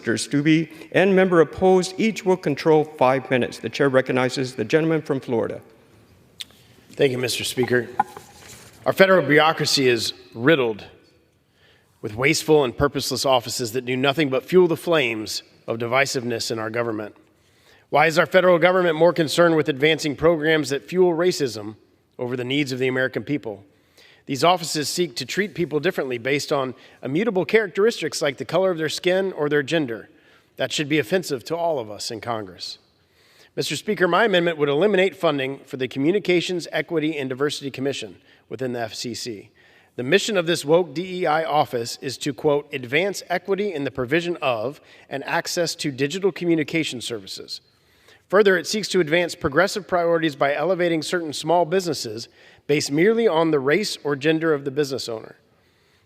Mr. Stubbe, and member opposed. Each will control 5 minutes. The chair recognizes the gentleman from Florida. Thank you, Mr. Speaker. Our federal bureaucracy is riddled with wasteful and purposeless offices that do nothing but fuel the flames of divisiveness in our government. Why is our federal government more concerned with advancing programs that fuel racism over the needs of the American people? These offices seek to treat people differently based on immutable characteristics like the color of their skin or their gender. That should be offensive to all of us in Congress. Mr. Speaker, my amendment would eliminate funding for the Communications, Equity, and Diversity Commission within the FCC. The mission of this woke DEI office is to, quote, advance equity in the provision of and access to digital communication services. Further, it seeks to advance progressive priorities by elevating certain small businesses based merely on the race or gender of the business owner.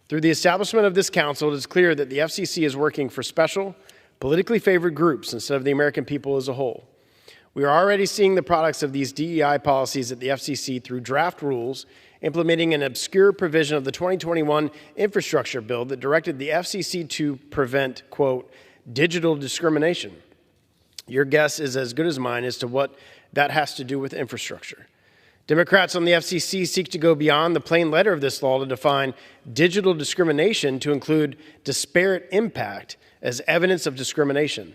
Through the establishment of this council, it is clear that the FCC is working for special, politically favored groups instead of the American people as a whole. We are already seeing the products of these DEI policies at the FCC through draft rules implementing an obscure provision of the 2021 infrastructure bill that directed the FCC to prevent, quote, digital discrimination. Your guess is as good as mine as to what that has to do with infrastructure. Democrats on the FCC seek to go beyond the plain letter of this law to define digital discrimination to include disparate impact as evidence of discrimination.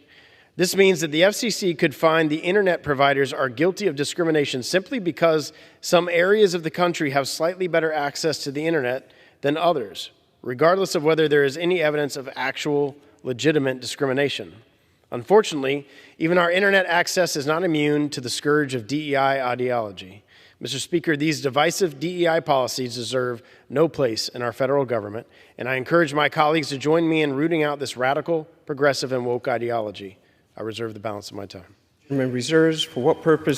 This means that the FCC could find the internet providers are guilty of discrimination simply because some areas of the country have slightly better access to the internet than others, regardless of whether there is any evidence of actual legitimate discrimination. Unfortunately, even our internet access is not immune to the scourge of DEI ideology. Mr. Speaker, these divisive DEI policies deserve no place in our federal government, and I encourage my colleagues to join me in rooting out this radical, progressive, and woke ideology. I reserve the balance of my time. Gentleman reserves for what purpose?